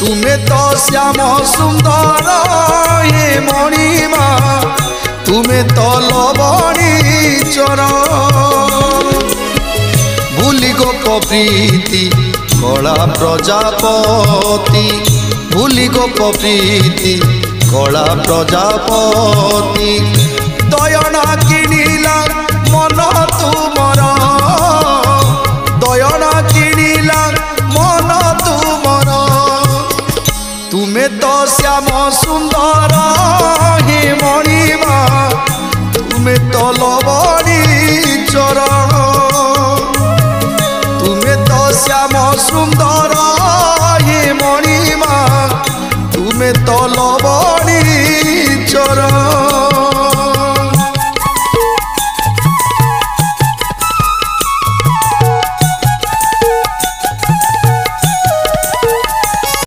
तुमे तो श्याम सुंदर हे मणिमा तुमे तो लवणी चर भूली गोप प्रीति कला प्रजापति भूली गोप प्रीति कला प्रजापति दयना किनिला मन तुमर दयना किनिला मन तुमर तुमे तो श्याम सुंदर हे मणिमा तुमे तो लवणी चरण तुमे तो श्याम सुंदर हे मणिमा तुमे तो